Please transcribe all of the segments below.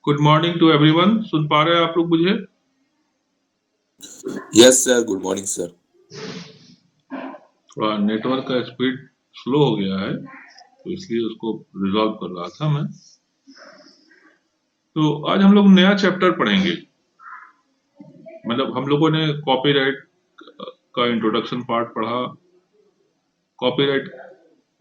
Good morning to everyone. सुन पा रहे हैं आप लोग मुझे? Yes sir, good morning sir. थोड़ा नेटवर्क का स्पीड स्लो हो गया है तो इसलिए उसको रिजॉल्व कर रहा था मैं। तो आज हम लोग नया चैप्टर पढ़ेंगे। मतलब हम लोगों ने कॉपीराइट का इंट्रोडक्शन पार्ट पढ़ा, कॉपीराइट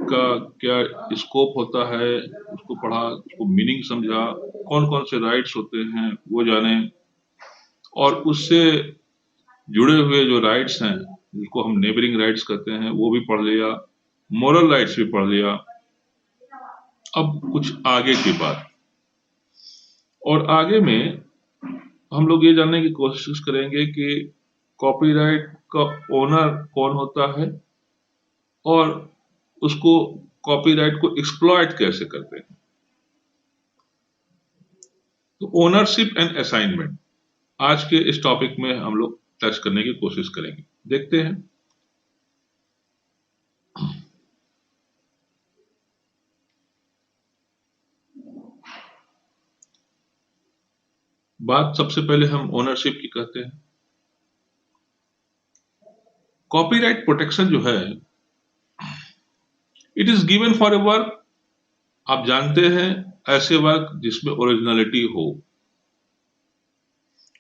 का क्या स्कोप होता है उसको पढ़ा, उसको मीनिंग समझा, कौन कौन से राइट्स होते हैं वो जाने, और उससे जुड़े हुए जो राइट्स हैं जिसको हम नेबरिंग राइट्स कहते हैं वो भी पढ़ लिया, मोरल राइट्स भी पढ़ लिया। अब कुछ आगे की बात, और आगे में हम लोग ये जानने की कोशिश करेंगे कि कॉपीराइट का ओनर कौन होता है और उसको कॉपीराइट को एक्सप्लॉइट कैसे करते हैं। तो ओनरशिप एंड असाइनमेंट आज के इस टॉपिक में हम लोग टच करने की कोशिश करेंगे। देखते हैं। बात सबसे पहले हम ओनरशिप की करते हैं। कॉपीराइट प्रोटेक्शन जो है, it is given for a work, आप जानते हैं, ऐसे वर्क जिसमें ओरिजिनलिटी हो।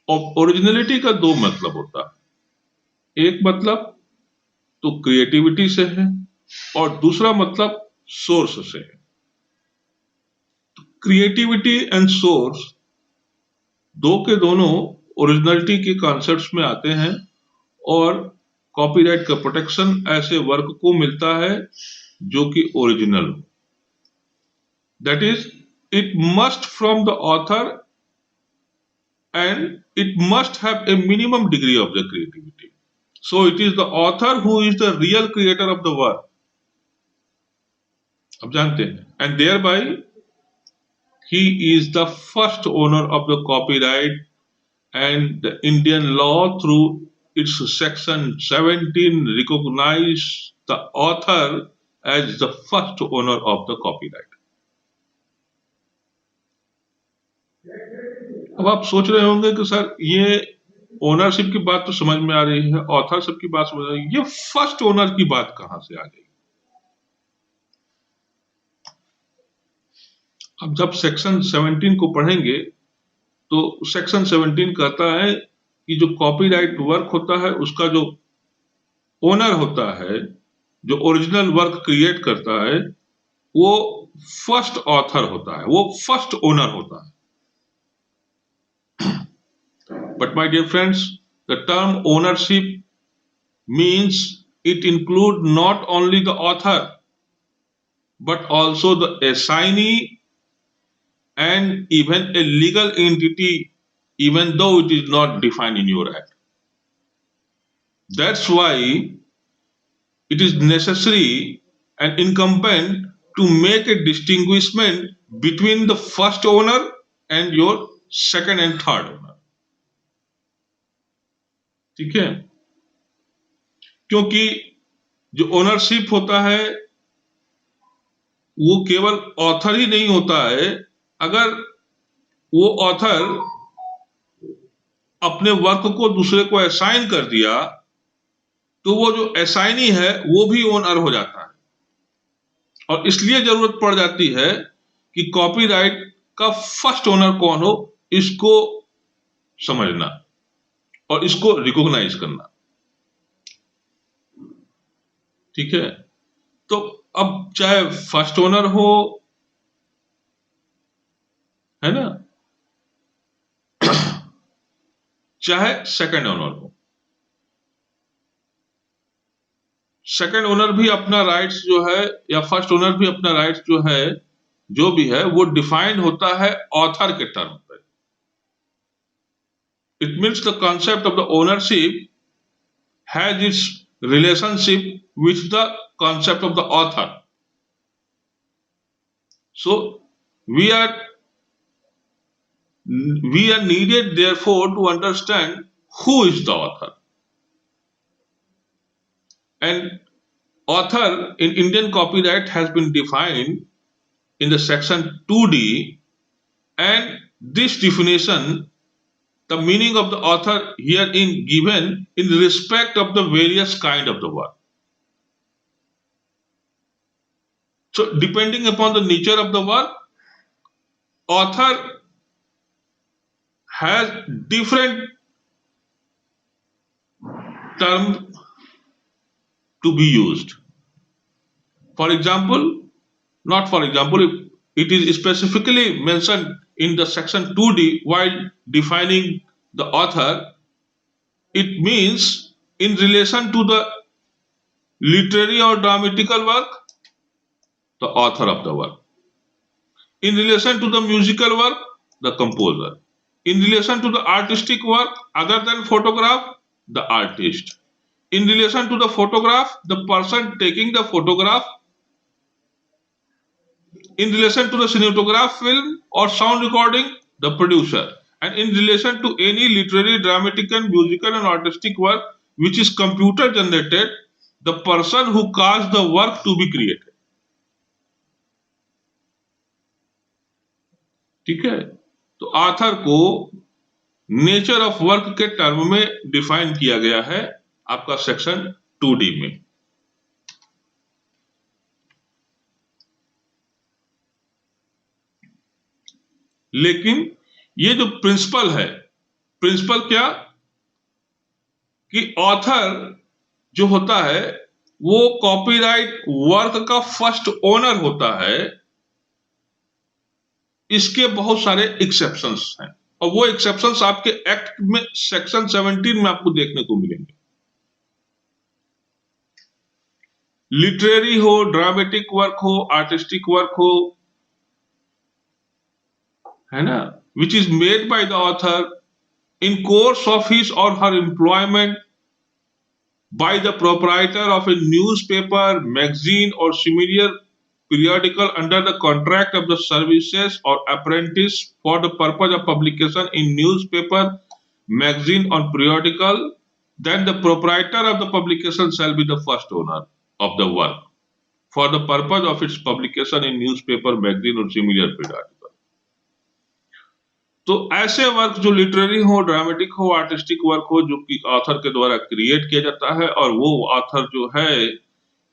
और ओरिजिनलिटी का दो मतलब होता है, एक मतलब तो क्रिएटिविटी से है और दूसरा मतलब सोर्स से है। क्रिएटिविटी एंड सोर्स दो के दोनों ओरिजिनलिटी के कॉन्सेप्ट्स में आते हैं और कॉपीराइट का प्रोटेक्शन ऐसे वर्क को मिलता है जो कि ओरिजिनल हो। That is, it must from the author and it must have a minimum degree of the creativity. So it is the author who is the real creator of the work. अब जानते हैं, and thereby he is the first owner of the copyright, and the Indian law through its section 17 recognize the author as the first owner of the copyright. अब आप सोच रहे होंगे कि sir ये ओनरशिप की बात तो समझ में आ रही है, ऑथरशिप की बात समझ आ रही है, ये फर्स्ट ओनर की बात कहां से आ गई? अब जब सेक्शन 17 को पढ़ेंगे तो सेक्शन 17 कहता है कि जो कॉपीराइट वर्क होता है उसका जो ओनर होता है, जो ओरिजिनल वर्क क्रिएट करता है, वो फर्स्ट ऑथर होता है, वो फर्स्ट ओनर होता है। But my dear friends, the term ownership means it includes not only the author but also the assignee and even a legal entity, even though it is not defined in your act. That's why it is necessary and incumbent to make a distinguishment between the first owner and your second and third owner. ठीक है? क्योंकि जो ownership होता है वो केवल author he नहीं होता है। अगर वो ऑथर अपने वर्क को दूसरे को असाइन कर दिया तो वो जो असाइनी है वो भी ओनर हो जाता है, और इसलिए जरूरत पड़ जाती है कि कॉपीराइट का फर्स्ट ओनर कौन हो इसको समझना और इसको रिकॉग्नाइज करना। ठीक है? तो अब चाहे फर्स्ट ओनर हो, है ना, चाहे सेकंड ओनर हो, सेकंड ओनर भी अपना राइट्स जो है या फर्स्ट ओनर भी अपना राइट्स जो है जो भी है वो डिफाइंड होता है ऑथर के टर्म पे। It means the concept of the ownership has its relationship with the concept of the author. So we are we are needed therefore to understand who is the author. And author in Indian copyright has been defined in the section 2D, and this definition, the meaning of the author herein given in respect of the various kind of the work. So depending upon the nature of the work, author has different term to be used. For example, not for example, it is specifically mentioned in the section 2D while defining the author. It means in relation to the literary or dramatical work, the author of the work. In relation to the musical work, the composer. In relation to the artistic work other than photograph, the artist. In relation to the photograph, the person taking the photograph. In relation to the cinematograph, film or sound recording, the producer. And in relation to any literary, dramatical, musical and artistic work which is computer generated, the person who caused the work to be created. ठीक है, तो author को nature of work के term में define किया गया है आपका सेक्शन 2D में। लेकिन ये जो प्रिंसिपल है, प्रिंसिपल क्या कि ऑथर जो होता है वो कॉपीराइट वर्क का फर्स्ट ओनर होता है। इसके बहुत सारे एक्सेप्शंस हैं और वो एक्सेप्शंस आपके एक्ट में सेक्शन 17 में आपको देखने को मिलेंगे। लिटरेरी हो, ड्रामेटिक वर्क हो, आर्टिस्टिक वर्क हो, है ना, which is made by the author in course of his or her employment by the proprietor of a newspaper, magazine or similar periodical under the contract of the services or apprentice for the purpose of publication in newspaper, magazine or periodical, then the proprietor of the publication shall be the first owner of the work for the purpose of its publication in newspaper, magazine or similar periodical. तो ऐसे work जो literary हो, dramatic हो, artistic work हो जो कि author के द्वारा क्रिएट किया जाता है और वो ऑथर जो है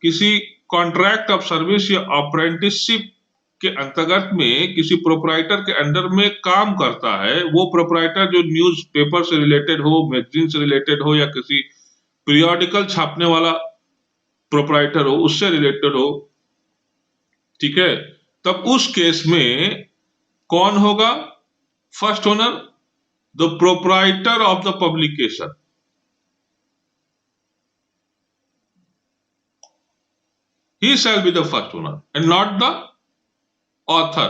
किसी कॉन्ट्रैक्ट ऑफ सर्विस या अप्रेंटिसशिप के अंतर्गत में किसी प्रोपराइटर के अंडर में काम करता है। वो प्रोपराइटर जो न्यूज़पेपर से रिलेटेड हो, मैगजीन से रिलेटेड हो या किसी पीरियोडिकल छापने वाला प्रोपराइटर हो, उससे रिलेटेड हो, ठीक है, तब उस केस में कौन होगा first owner? The proprietor of the publication. He shall be the first owner and not the author.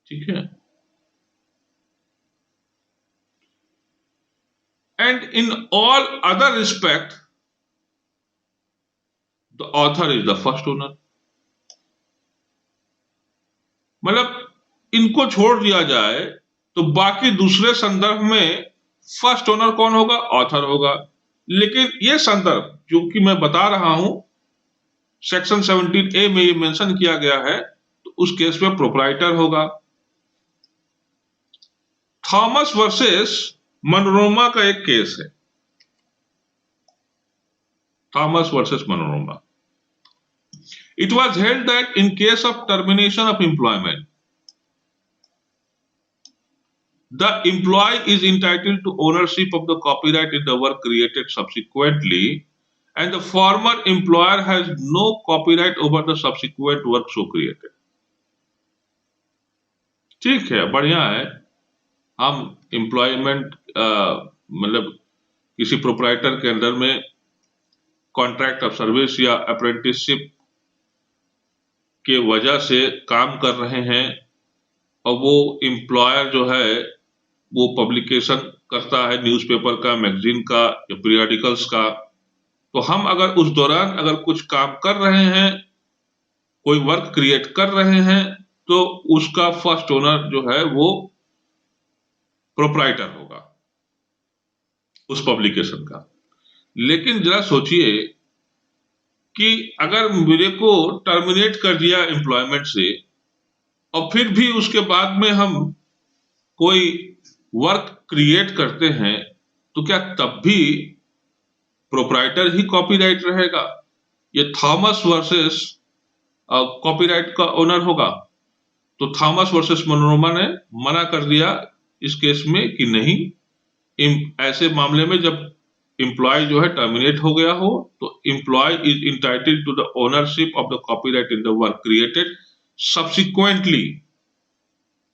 ठीक है, and in all other respect the author is the first owner. मतलब इनको छोड़ दिया जाए तो बाकी दूसरे संदर्भ में फर्स्ट ओनर कौन होगा? ऑथर होगा। लेकिन ये संदर्भ जो कि मैं बता रहा हूं सेक्शन 17A में ये मेंशन किया गया है, तो उस केस में प्रोपराइटर होगा। थॉमस वर्सेस मनोरमा का एक केस है, Thomas versus Manorama. It was held that in case of termination of employment, the employee is entitled to ownership of the copyright in the work created subsequently, and the former employer has no copyright over the subsequent work so created. ठीक है, बढ़िया है। हम employment मतलब किसी proprietor के under में contract of service या अप्रेंटिसशिप के वजह से काम कर रहे हैं और वो एम्प्लॉयर जो है वो पब्लिकेशन करता है न्यूज़पेपर का, मैगजीन का या पीरियडिकल्स का, तो हम अगर उस दौरान अगर कुछ काम कर रहे हैं, कोई वर्क क्रिएट कर रहे हैं, तो उसका फर्स्ट ओनर जो है वो प्रोप्राइटर होगा उस पब्लिकेशन का। लेकिन जरा सोचिए कि अगर मेरे को टर्मिनेट कर दिया एम्प्लॉयमेंट से और फिर भी उसके बाद में हम कोई वर्क क्रिएट करते हैं, तो क्या तब भी प्रोप्राइटर ही कॉपीराइट रहेगा? ये थॉमस वर्सेस कॉपीराइट का ओनर होगा। तो थॉमस वर्सेस मनोरमा ने मना कर दिया इस केस में कि नहीं, ऐसे मामले में जब एम्प्लॉय जो है टर्मिनेट हो गया हो, तो employ is entitled to the ownership of the copyright in the work created subsequently.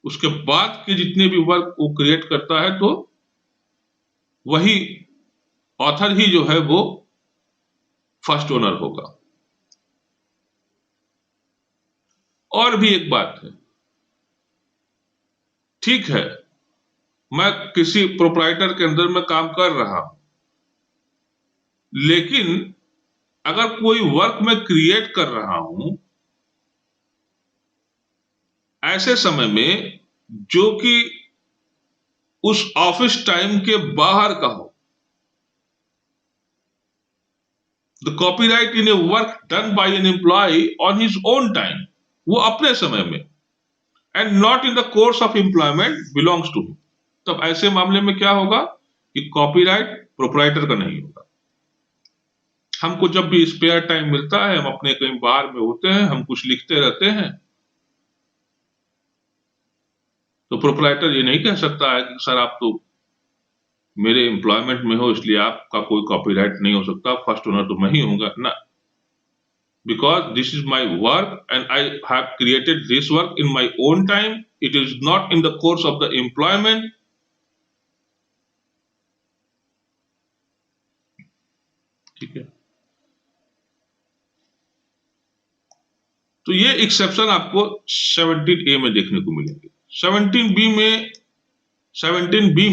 उसके बाद के जितने भी वर्क वो क्रिएट करता है, तो वही ऑथर ही जो है वो फर्स्ट ओनर होगा। और भी एक बात है, ठीक है, मैं किसी प्रोप्राइटर के अंदर में काम कर रहा हूं, लेकिन अगर कोई वर्क मैं क्रिएट कर रहा हूं ऐसे समय में जो कि उस ऑफिस टाइम के बाहर का हो, the copyright in a work done by an employ on his own time, वो अपने समय में, and not in the course of employment belongs to him, तब ऐसे मामले में क्या होगा कि कॉपीराइट प्रोप्राइटर का नहीं होगा। हमको जब भी स्पेयर टाइम मिलता है, हम अपने कहीं बाहर में होते हैं, हम कुछ लिखते रहते हैं, तो प्रोप्राइटर ये नहीं कह सकता है कि सर आप तो मेरे एम्प्लॉयमेंट में हो इसलिए आपका कोई कॉपीराइट नहीं हो सकता, फर्स्ट ओनर तो मैं ही हूंगा ना, because this is my work and I have created this work in my own time, it is not in the course of the employment. ठीक है, तो ये एक्सेप्शन आपको 17A में देखने को मिलेंगे। 17B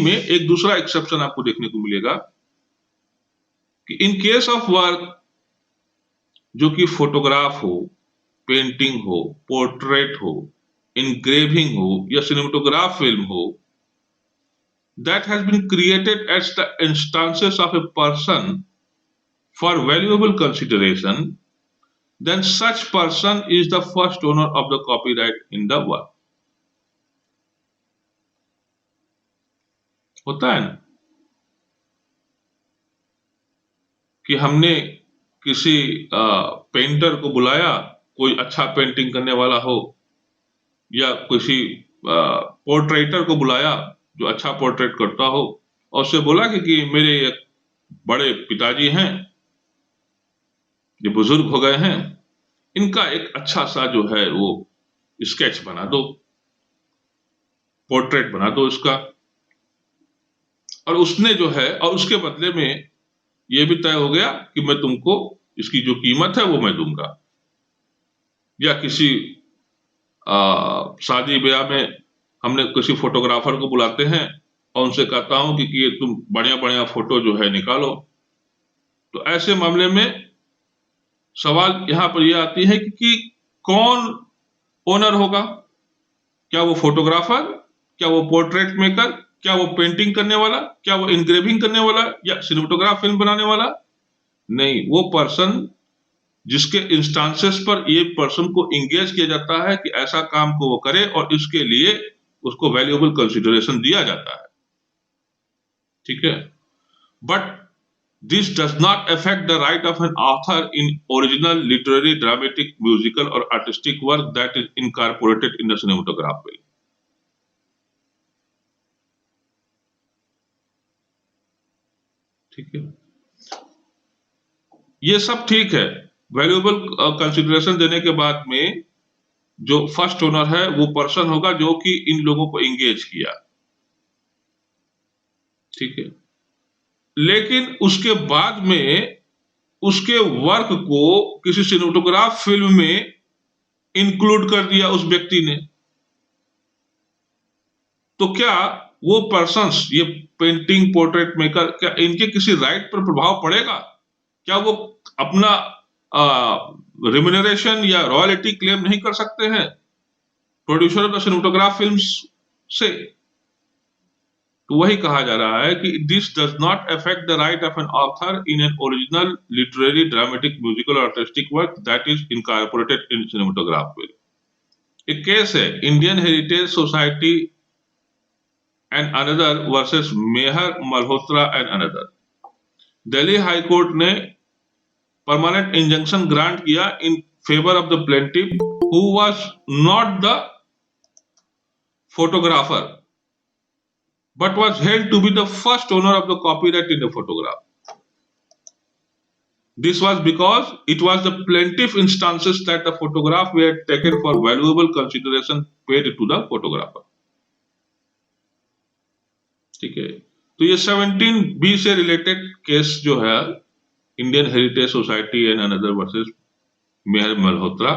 में एक दूसरा एक्सेप्शन आपको देखने को मिलेगा कि इन केस ऑफ वर्क जो कि फोटोग्राफ हो, पेंटिंग हो, पोर्ट्रेट हो, इंग्रेविंग हो या सिनेमेटोग्राफ फिल्म हो, that has been created as the instances of a person for valuable consideration, then such person is the first owner of the copyright in the work. होता है ना कि हमने किसी पेंटर को बुलाया, कोई अच्छा पेंटिंग करने वाला हो, या किसी पोर्ट्रेटर को बुलाया जो अच्छा पोर्ट्रेट करता हो, और उससे बोला कि मेरे एक बड़े पिताजी हैं, ये बुजुर्ग हो गए हैं, इनका एक अच्छा सा जो है वो स्केच बना दो, पोर्ट्रेट बना दो इसका, और उसने जो है, और उसके बदले में ये भी तय हो गया कि मैं तुमको इसकी जो कीमत है वो मैं दूंगा। या किसी शादी ब्याह में हमने किसी फोटोग्राफर को बुलाते हैं और उनसे कहता हूं कि ये तुम बढ़िया बढ़िया फोटो जो है निकालो, तो ऐसे मामले में सवाल यहां पर यह आती है कि कौन ओनर होगा? क्या वो फोटोग्राफर, क्या वो पोर्ट्रेट मेकर, क्या वो पेंटिंग करने वाला, क्या वो इंग्रेविंग करने वाला या सिनेमेटोग्राफ फिल्म बनाने वाला? नहीं, वो पर्सन जिसके इंस्टांसेस पर ये पर्सन को इंगेज किया जाता है कि ऐसा काम को वो करे और इसके लिए उसको वैल्यूएबल कंसिडरेशन दिया जाता है। ठीक है, but this does not affect the right of an author in original literary, dramatic, musical or artistic work that is incorporated in the cinematograph film. ठीक है, ये सब ठीक है। वैल्यूएबल कंसिडरेशन देने के बाद में जो फर्स्ट ओनर है वो पर्सन होगा जो कि इन लोगों को एंगेज किया। ठीक है, लेकिन उसके बाद में उसके वर्क को किसी सिनेमेटोग्राफ फिल्म में इंक्लूड कर दिया उस व्यक्ति ने, तो क्या वो पर्सन्स, ये पेंटिंग पोर्ट्रेट मेकर, क्या इनके किसी राइट पर प्रभाव पड़ेगा? क्या वो अपना रिम्यूनरेशन या रॉयल्टी क्लेम नहीं कर सकते हैं producer of the cinematograph films से? तो वही कहा जा रहा है कि this does not affect the right of an author in an original literary dramatic musical or artistic work that is incorporated in cinematograph film. एक केस है Indian heritage society and another versus Mehar Malhotra and another. Delhi High Court ने permanent injunction grant किया in favour of the plaintiff who was not the photographer but was held to be the first owner of the copyright in the photograph. This was because it was the plaintiff instances that the photograph were taken for valuable consideration paid to the photographer. ठीक है, तो ये 17B से related case जो है Indian heritage society and another versus Mehar Malhotra,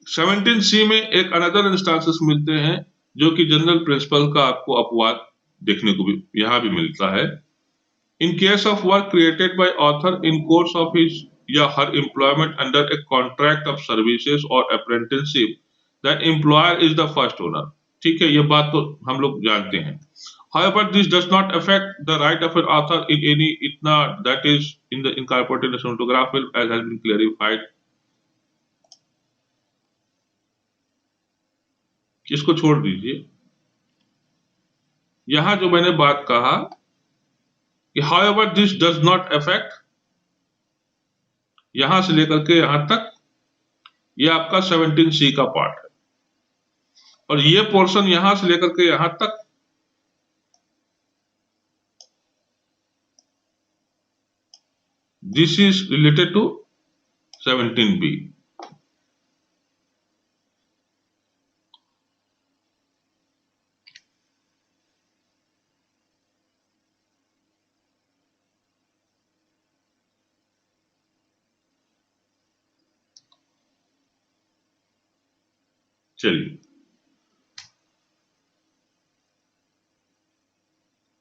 17C में एक another instances मिलते हैं जो कि जनरल प्रिंसिपल का आपको अपवाद देखने को भी यहां भी मिलता है। In case of work created by author in course of his या her employment under a contract of services or apprenticeship, that employer is the first owner. ठीक है, ये बात तो हम लोग जानते हैं। However, this does not affect the right of an author in any itna that is in the incorporated cinematograph film as has been clarified। इसको छोड़ दीजिए, यहां जो मैंने बात कहा कि however this does not affect, यहां से लेकर के यहां तक ये आपका 17C का पार्ट है, और ये पोर्शन यहां से लेकर के यहां तक this is related to 17B। चलिए,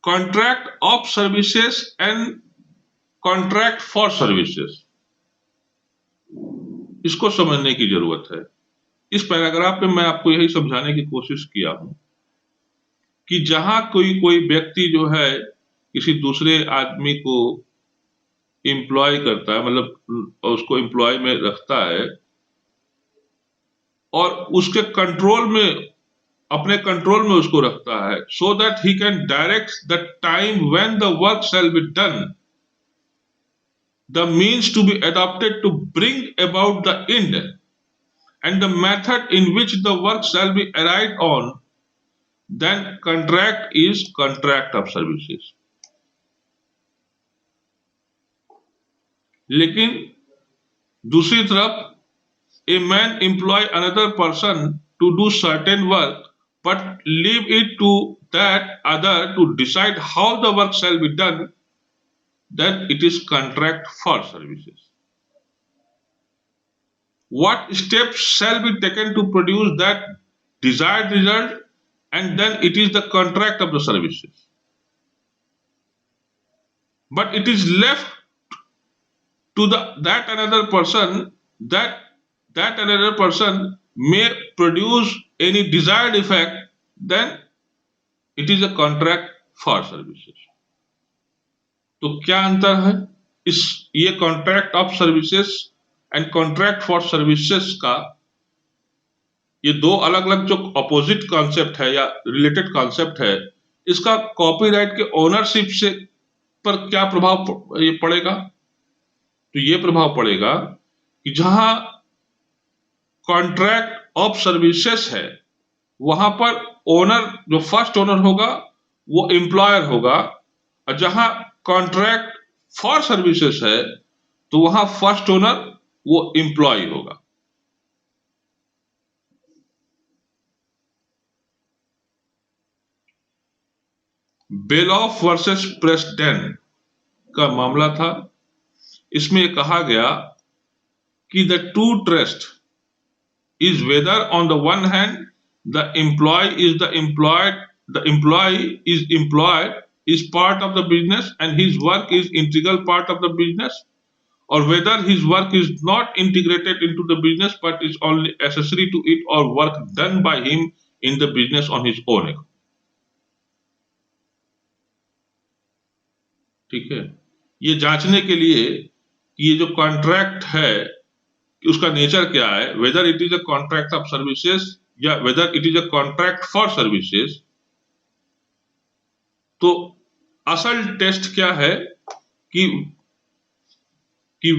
contract of services and contract for services, इसको समझने की जरूरत है। इस पैराग्राफ में मैं आपको यही समझाने की कोशिश किया हूं कि जहां कोई व्यक्ति जो है किसी दूसरे आदमी को एम्प्लॉय करता है, मतलब उसको एम्प्लॉय में रखता है और उसके कंट्रोल में, अपने कंट्रोल में उसको रखता है, so that he can direct the time when the work shall be done, the means to be adopted to bring about the end, and the method in which the work shall be arrived on, then contract is contract of services। लेकिन दूसरी तरफ a man employ another person to do certain work but leave it to that other to decide how the work shall be done, then it is contract for services। What steps shall be taken to produce that desired result, and then it is the contract of the services, but it is left to that another person, that another person may produce any desired effect, then it is a contract for services। तो क्या अंतर है इस ये contract of services and contract for services का? ये दो अलग अलग जो अपोजिट कॉन्सेप्ट है या रिलेटेड कॉन्सेप्ट है, इसका कॉपीराइट के ओनरशिप से पर क्या प्रभाव ये पड़ेगा? तो ये प्रभाव पड़ेगा कि जहां कॉन्ट्रैक्ट ऑफ सर्विसेज है वहां पर ओनर, जो फर्स्ट ओनर होगा वो एम्प्लॉयर होगा, और जहां कॉन्ट्रैक्ट फॉर सर्विसेज है तो वहां फर्स्ट ओनर वो एम्प्लॉय होगा। बेलॉफ वर्सेस प्रेस्डेन का मामला था। इसमें कहा गया कि the two trust is whether on the one hand the employee is employed is part of the business and his work is integral part of the business, or whether his work is not integrated into the business but is only accessory to it or work done by him in the business on his own. ठीक है, ये जांचने के लिए कि ये जो contract है कि उसका नेचर क्या है, whether it is a contract of services या whether it is a contract for services. तो असल टेस्ट क्या है कि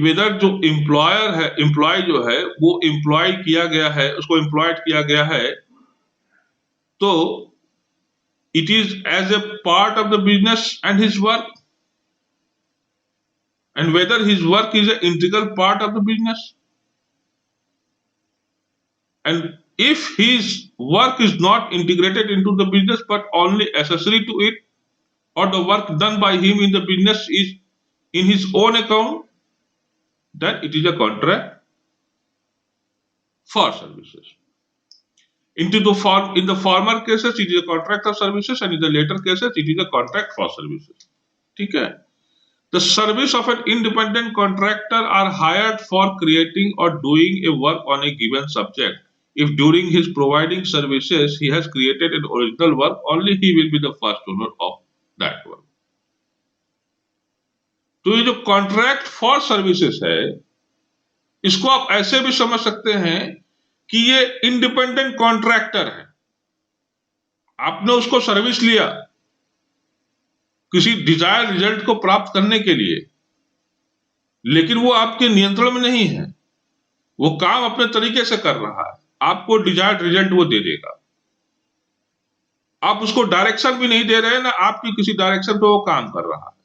वेदर जो एम्प्लॉयर है, एम्प्लॉय जो है वो एम्प्लॉय किया गया है, उसको एम्प्लॉयड किया गया है, तो it is as a part of the business and his work, and whether his work is an integral part of the business, and if his work is not integrated into the business but only accessory to it, or the work done by him in the business is in his own account, then it is a contract for services. In the former cases it is a contract of services, and in the later cases it is a contract for services. ठीक है, the service of an independent contractor are hired for creating or doing a work on a given subject. If during his providing services he has created an original work, only he will be the first owner of that work. तो ये जो contract for services है, इसको आप ऐसे भी समझ सकते हैं कि ये इंडिपेंडेंट कॉन्ट्रैक्टर है, आपने उसको सर्विस लिया किसी डिजायर रिजल्ट को प्राप्त करने के लिए, लेकिन वो आपके नियंत्रण में नहीं है, वो काम अपने तरीके से कर रहा है, आपको डिजायर्ड रिजल्ट वो दे देगा, आप उसको डायरेक्शन भी नहीं दे रहे हैं ना, आपकी किसी डायरेक्शन पे वो काम कर रहा है,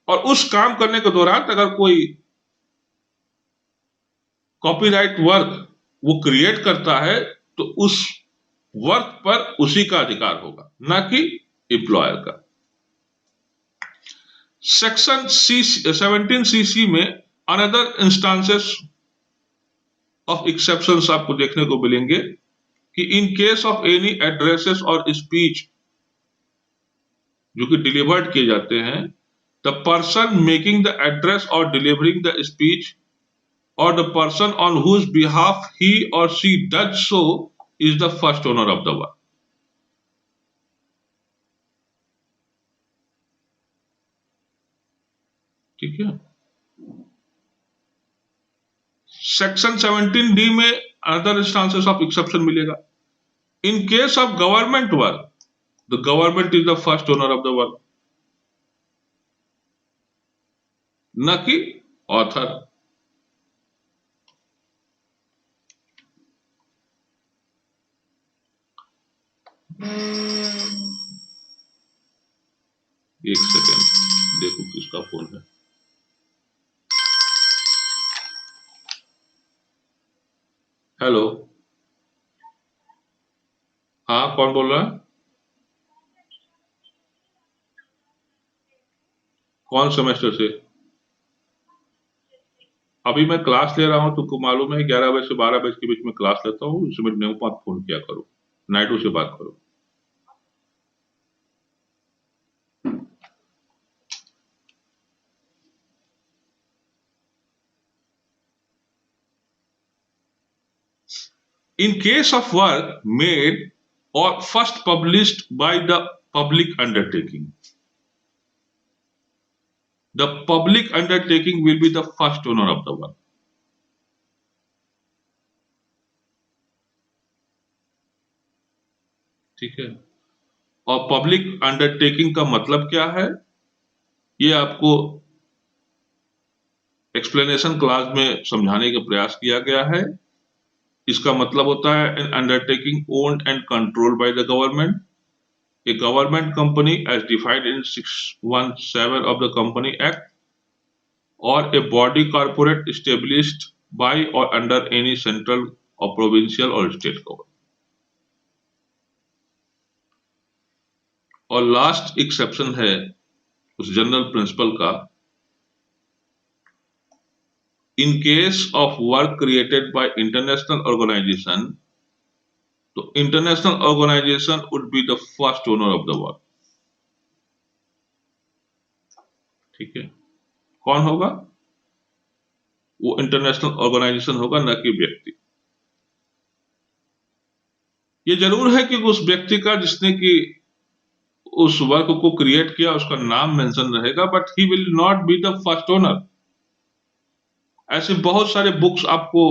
और उस काम करने के दौरान अगर कोई कॉपीराइट वर्क वो क्रिएट करता है तो उस वर्क पर उसी का अधिकार होगा, ना कि एम्प्लॉयर का। सेक्शन 17cc में अनदर इंस्टांसेस ऑफ एक्सेप्शंस आपको देखने को मिलेंगे कि in case of any addresses or speech जो कि डिलीवर्ड किए जाते हैं, the person making the address or delivering the speech or the person on whose behalf he or she does so is the first owner of the work. ठीक है, section 17D में other instances of exception मिलेगा। इन case of government work, the government is the first owner of the work, न कि author. एक second देखो किसका phone है। हेलो, हाँ कौन बोल रहा है? कौन सेमेस्टर से? अभी मैं क्लास ले रहा हूँ, तुमको मालूम है 11 बजे से 12 बजे के बीच में क्लास लेता हूँ, इसमें नहीं मत फोन किया करो, नायडू से बात करो। In case of work made or first published by the public undertaking, the public undertaking will be the first owner of the work. ठीक है, और पब्लिक अंडरटेकिंग का मतलब क्या है ये आपको एक्सप्लेनेशन क्लास में समझाने का प्रयास किया गया है। इसका मतलब होता है N undertaking owned and controlled by the government, a government company as defined in 617 of the Company Act, or a body corporate established by or under any central or provincial or state government, और last exception है उस general principle का, in case of work created by international organisation, तो international organisation would be the first owner of the work. ठीक है, कौन होगा? वो इंटरनेशनल ऑर्गेनाइजेशन होगा, न कि व्यक्ति। ये जरूर है कि उस व्यक्ति का जिसने कि उस वर्क को क्रिएट किया उसका नाम मेंशन रहेगा, but he will not be the first owner. ऐसे बहुत सारे बुक्स आपको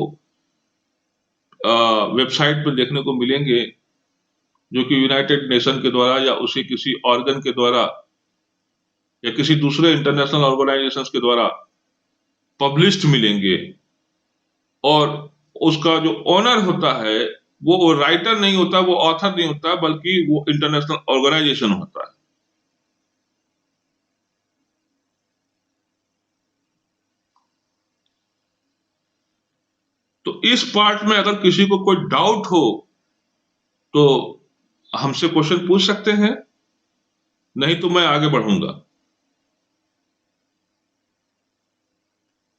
वेबसाइट पर देखने को मिलेंगे जो कि यूनाइटेड नेशन के द्वारा या उसी किसी ऑर्गन के द्वारा या किसी दूसरे इंटरनेशनल ऑर्गेनाइजेशंस के द्वारा पब्लिश्ड मिलेंगे, और उसका जो ओनर होता है वो राइटर नहीं होता, वो ऑथर नहीं होता, बल्कि वो इंटरनेशनल ऑर्गेनाइजेशन होता है। तो इस पार्ट में अगर किसी को कोई डाउट हो तो हमसे क्वेश्चन पूछ सकते हैं, नहीं तो मैं आगे बढ़ूंगा।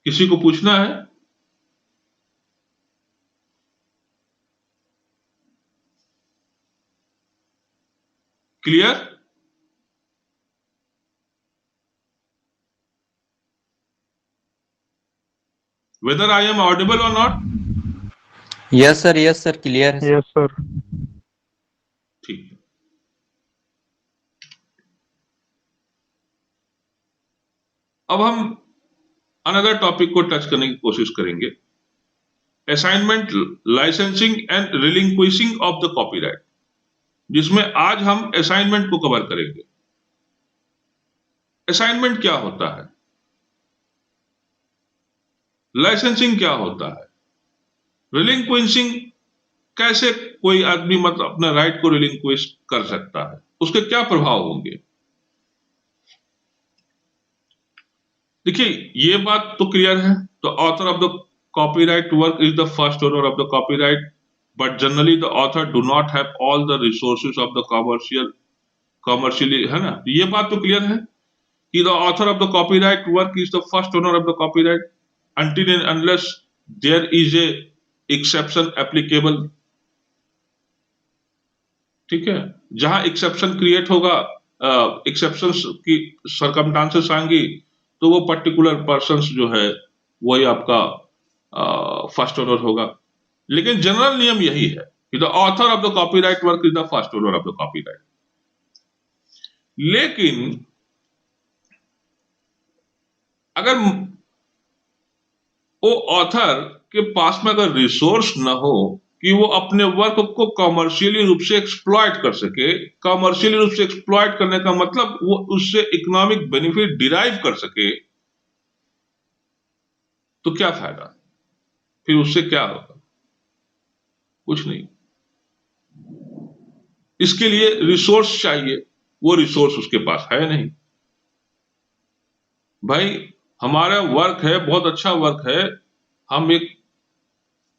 किसी को पूछना है? Clear? Whether I am audible और नॉट? यस सर, क्लियर है। Yes sir. ठीक है। अब हम अनदर टॉपिक को टच करने की कोशिश करेंगे, assignment, licensing and रिलिंक्विशिंग of the copyright, जिसमें आज हम असाइनमेंट को कवर करेंगे। असाइनमेंट क्या होता है, लाइसेंसिंग क्या होता है, रिलिंक्विशिंग कैसे कोई आदमी मतलब अपने राइट को रिलिंक्विश कर सकता है, उसके क्या प्रभाव होंगे। देखिए, ये बात तो क्लियर है, तो author of the copyright work is the first owner of the copyright, but generally the author do not have all the resources of the commercially, है ना। ये बात तो क्लियर है कि the author of the copyright work is the first owner of the copyright until and unless there is a exception applicable। ठीक है, जहां एक्सेप्शन क्रिएट होगा, एक्सेप्शंस की सर्कमस्टांसेस आएंगी, तो वो पर्टिकुलर पर्सन्स जो है वही आपका फर्स्ट ओनर होगा। लेकिन जनरल नियम यही है कि the author of the copyright work is the first owner of the copyright. लेकिन अगर वो ऑथर के पास में अगर रिसोर्स न हो कि वो अपने वर्क को कमर्शियली रूप से एक्सप्लॉइट कर सके, कमर्शियली रूप से एक्सप्लॉइट करने का मतलब वो उससे इकोनॉमिक बेनिफिट डिराइव कर सके, तो क्या फायदा, फिर उससे क्या होगा? कुछ नहीं। इसके लिए रिसोर्स चाहिए, वो रिसोर्स उसके पास है नहीं। भाई, हमारा वर्क है, बहुत अच्छा वर्क है, हम एक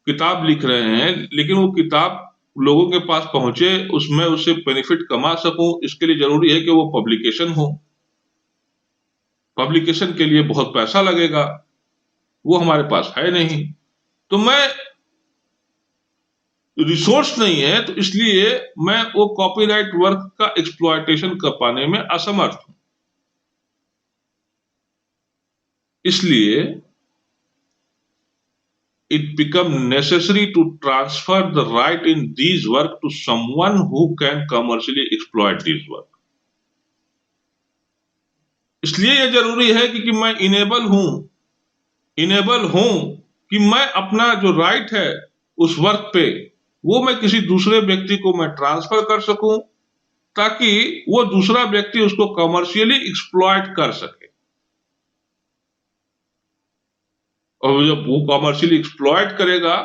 किताब लिख रहे हैं, लेकिन वो किताब लोगों के पास पहुंचे, उसमें उससे बेनिफिट कमा सकूं, इसके लिए जरूरी है कि वो पब्लिकेशन हो। पब्लिकेशन के लिए बहुत पैसा लगेगा, वो हमारे पास है नहीं, तो मैं रिसोर्स नहीं है, तो इसलिए मैं वो कॉपीराइट वर्क का एक्सप्लॉयटेशन कर पाने में असमर्थ हूं। इसलिए it become necessary to transfer the right in these work to someone who can commercially exploit these work। इसलिए यह जरूरी है कि मैं इनेबल हूं कि मैं अपना जो राइट है उस वर्क पे, वो मैं किसी दूसरे व्यक्ति को मैं ट्रांसफर कर सकूं, ताकि वो दूसरा व्यक्ति उसको कमर्शियली एक्सप्लॉइट कर सके। और जब वो कमर्शियली एक्सप्लॉइट करेगा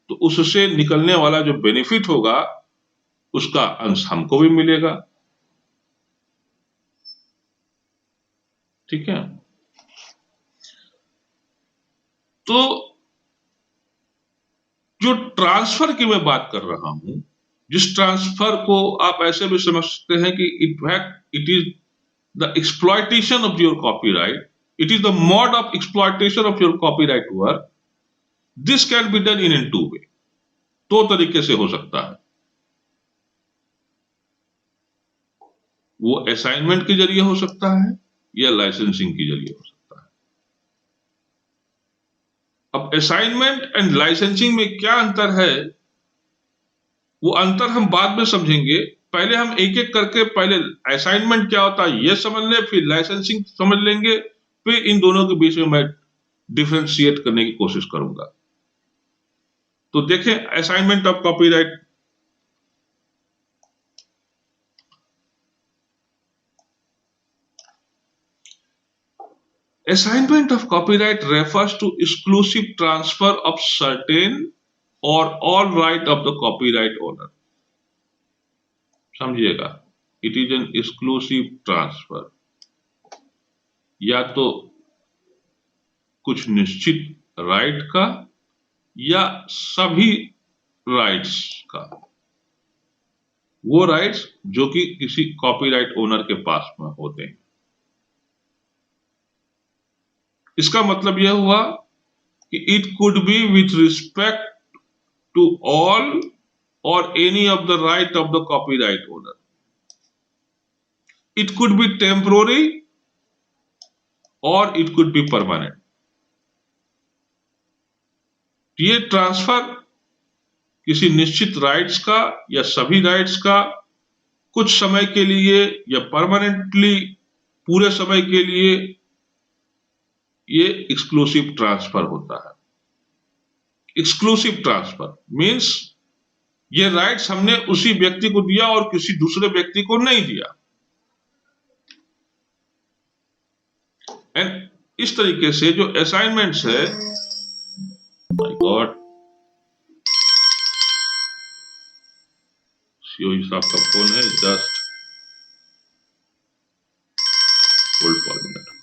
तो उससे निकलने वाला जो बेनिफिट होगा उसका अंश हमको भी मिलेगा। ठीक है, तो जो ट्रांसफर की मैं बात कर रहा हूं, जिस ट्रांसफर को आप ऐसे भी समझ सकते हैं कि it is the exploitation of your copyright, it is the mode of exploitation of your copyright work. This can be done in two way, दो तरीके से हो सकता है। वो असाइनमेंट के जरिए हो सकता है या लाइसेंसिंग के जरिए हो सकता है। अब असाइनमेंट एंड लाइसेंसिंग में क्या अंतर है, वो अंतर हम बाद में समझेंगे। पहले हम एक एक करके, पहले असाइनमेंट क्या होता है ये समझ ले, फिर लाइसेंसिंग समझ लेंगे, फिर इन दोनों के बीच में मैं डिफरेंशिएट करने की कोशिश करूंगा। तो देखें assignment of copyright. Assignment of copyright refers to exclusive transfer of certain or all right of the copyright owner. समझिएगा, it is an exclusive transfer, या तो कुछ निश्चित राइट का या सभी राइट्स का, वो राइट्स जो कि किसी कॉपीराइट ओनर के पास में होते हैं। इसका मतलब यह हुआ कि it could be with respect to all or any of the right of the copyright owner. It could be temporary or इट कुड बी परमानेंट। ये ट्रांसफर किसी निश्चित राइट्स का या सभी राइट्स का, कुछ समय के लिए या परमानेंटली पूरे समय के लिए, ये एक्सक्लूसिव ट्रांसफर होता है। एक्सक्लूसिव ट्रांसफर मींस ये राइट्स हमने उसी व्यक्ति को दिया और किसी दूसरे व्यक्ति को नहीं दिया। एंड इस तरीके से जो असाइनमेंट्स है, माय गॉड, सीओई साहब का फोन है, just hold for minute.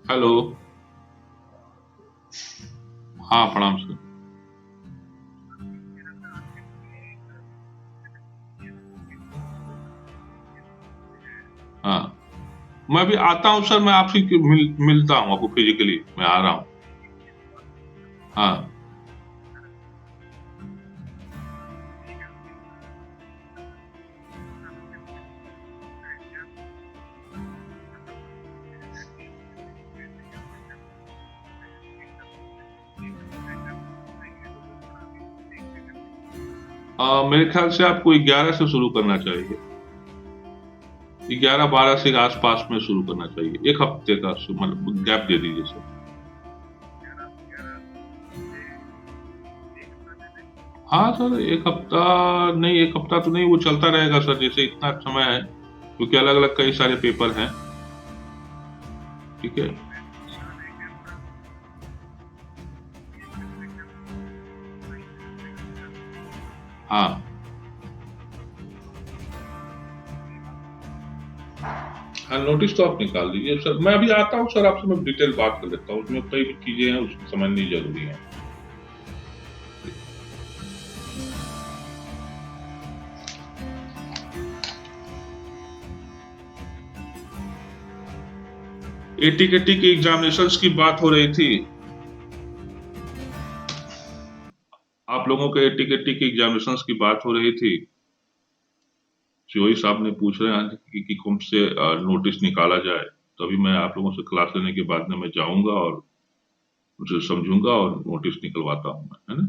Hello, हाँ प्रणाम सर। हाँ, मैं अभी आता हूँ सर, मैं आपसे मिलता हूँ आपको फिजिकली, मैं आ रहा हूँ। हाँ मेरे ख्याल से आपको 11 से शुरू करना चाहिए, 11-12 से आसपास में शुरू करना चाहिए। एक हफ्ते का मतलब गैप दे दीजिए सर। हाँ सर, एक हफ्ता नहीं, एक हफ्ता तो नहीं, वो चलता रहेगा सर, जैसे इतना समय है, क्योंकि अलग अलग कई सारे पेपर हैं। ठीक है, हाँ हाँ, नोटिस तो आप निकाल दीजिए सर। मैं अभी आता हूँ सर, आपसे मैं डिटेल बात कर लेता हूँ, उसमें कई चीजें हैं, उसको समझनी जरूरी है। एटीकेटी की एग्जामिनेशंस की बात हो रही थी, आप लोगों के एटीकेटी की एग्जामिनेशंस की बात हो रही थी। सीओई साहब ने पूछ रहे हैं कि कौन से नोटिस निकाला जाए, तो अभी मैं आप लोगों से क्लास लेने के बाद में मैं जाऊंगा और उसे समझूंगा और नोटिस निकलवाता हूं मैं, है ना।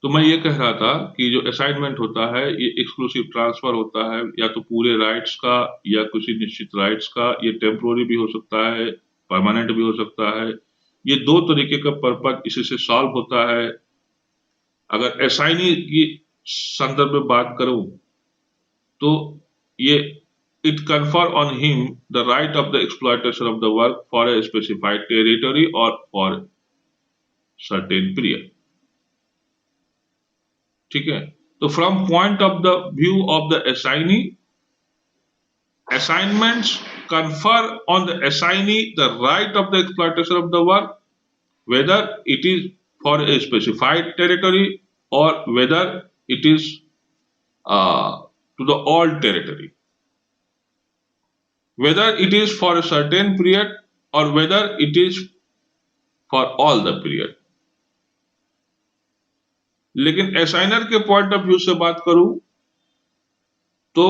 तो मैं ये कह रहा था कि जो असाइनमेंट होता है ये एक्सक्लूसिव ट्रांसफर होता है, या तो पूरे राइट्स का या किसी निश्चित राइट्स का। ये टेम्पोररी भी हो सकता है, परमानेंट भी हो सकता है। ये दो तरीके का पर्पज इसी से सॉल्व होता है। अगर असाइनी की संदर्भ में बात करूं तो ये it confer on him the right of the exploitation of the work for a specified territory or for certain period. ठीक है, तो from point of the view of the assignee, assignments confer on the assignee the right of the exploitation of the work, whether it is for a specified territory or whether it is to the all territory, whether it is for a certain period or whether it is for all the period. लेकिन असाइनर के point of view से बात करूं तो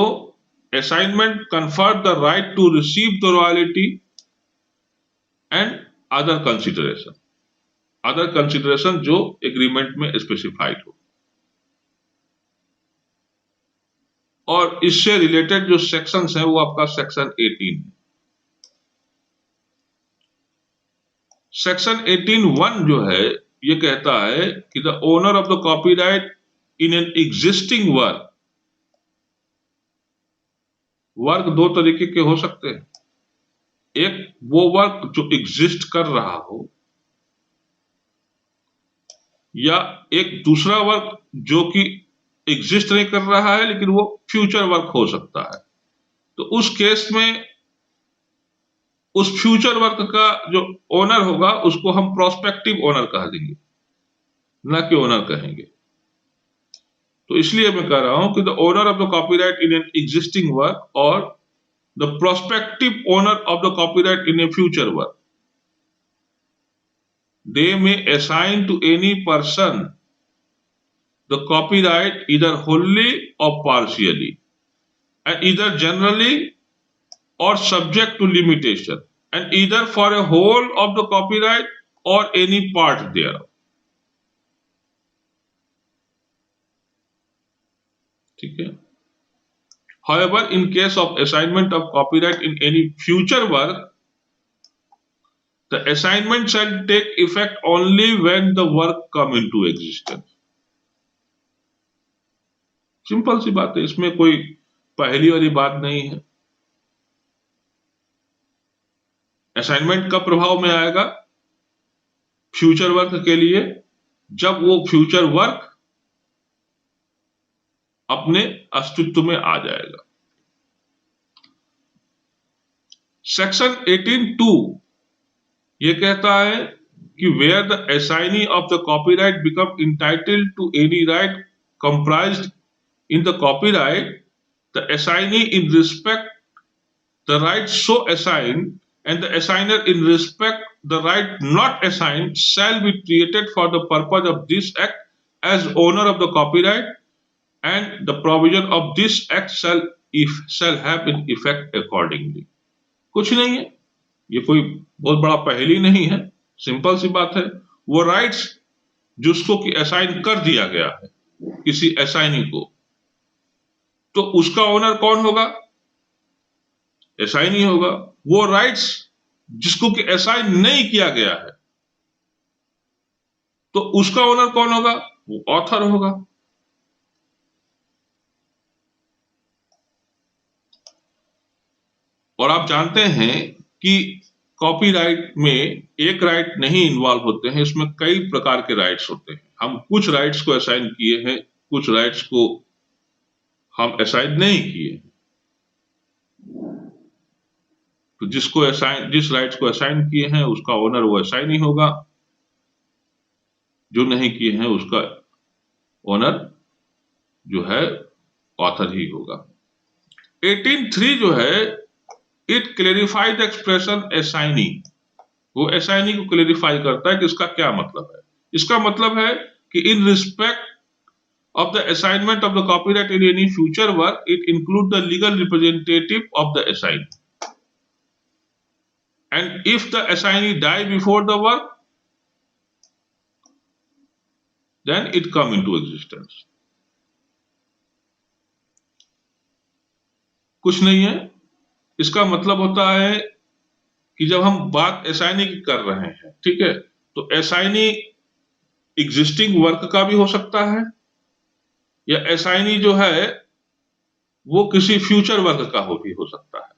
assignment confer the right to receive the royalty and other consideration जो agreement में specified हो। और इससे रिलेटेड जो सेक्शंस हैं वो आपका सेक्शन 18 है। सेक्शन 18(1) जो है ये कहता है कि the owner of the copyright in an existing work दो तरीके के हो सकते हैं। एक वो वर्क जो एग्जिस्ट कर रहा हो, या एक दूसरा वर्क जो कि एग्जिस्ट नहीं कर रहा है लेकिन वो फ्यूचर वर्क हो सकता है। तो उस केस में उस फ्यूचर वर्क का जो ओनर होगा उसको हम प्रोस्पेक्टिव ओनर कह देंगे, ना कि ओनर कहेंगे। तो इसलिए मैं कह रहा हूं कि the owner of the copyright in an existing work or the prospective owner of the copyright in a future work, they may assign to any person the copyright either wholly or partially, and either generally or subject to limitation, and either for a whole of the copyright or any part thereof. ठीक है। However, in case of assignment of copyright in any future work, the assignment shall take effect only when the work come into existence. Simple सी बात है, इसमें कोई पहली वाली बात नहीं है। असाइनमेंट कब प्रभाव में आएगा? फ्यूचर वर्क के लिए, जब वो फ्यूचर वर्क अपने अस्तित्व में आ जाएगा। सेक्शन 18(2) ये कहता है कि where the assignee of the copyright become entitled to any right comprised in the copyright, the assignee in respect the right so assigned and the assigner in respect the right not assigned shall be treated for the purpose of this act as owner of the copyright, and the provision of this act shall have in effect accordingly. कुछ नहीं है, ये कोई बहुत बड़ा पहेली नहीं है, सिंपल सी बात है। वो राइट्स जिसको कि असाइन कर दिया गया है किसी असाइनी को, तो उसका ओनर कौन होगा? असाइनी होगा। वो राइट्स जिसको कि असाइन नहीं किया गया है, तो उसका ओनर कौन होगा? वो ऑथर होगा। और आप जानते हैं कि कॉपीराइट में एक राइट नहीं इन्वॉल्व होते हैं, इसमें कई प्रकार के राइट्स होते हैं। हम कुछ राइट्स को असाइन किए हैं, कुछ राइट्स को हम असाइन नहीं किए। तो जिस राइट्स को असाइन किए हैं उसका ओनर वो असाइन ही होगा, जो नहीं किए हैं उसका ओनर जो है ऑथर ही होगा। 18(3) जो है it clarify the expression assignee, वो असाइनी को क्लेरिफाई करता है कि इसका क्या मतलब है। इसका मतलब है कि in respect of the assignment of the copyright in any future work, it includes the legal representative of the assignee. And if the assignee die before the work, then it come into existence. कुछ नहीं है, इसका मतलब होता है कि जब हम बात असाइनी की कर रहे हैं, ठीक है, तो असाइनी एग्जिस्टिंग वर्क का भी हो सकता है, या असाइनी जो है वो किसी फ्यूचर वर्क का भी हो सकता है।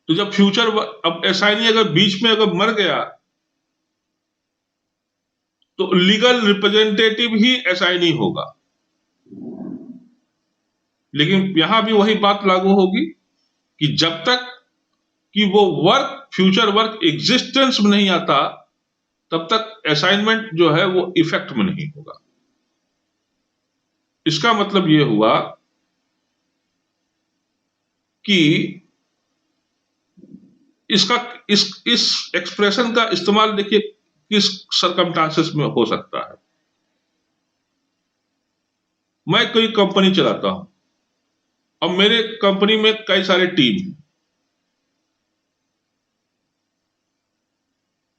तो जब फ्यूचर अब असाइनी अगर बीच में अगर मर गया तो लीगल रिप्रेजेंटेटिव ही असाइनी होगा। लेकिन यहां भी वही बात लागू होगी कि जब तक कि वो वर्क, फ्यूचर वर्क एग्जिस्टेंस में नहीं आता, तब तक असाइनमेंट जो है वो इफेक्ट में नहीं होगा। इसका मतलब ये हुआ कि इसका इस एक्सप्रेशन का इस्तेमाल देखिए किस सरकमस्टांसेस में हो सकता है। मैं कोई कंपनी चलाता हूं और मेरे कंपनी में कई सारे टीम हैं,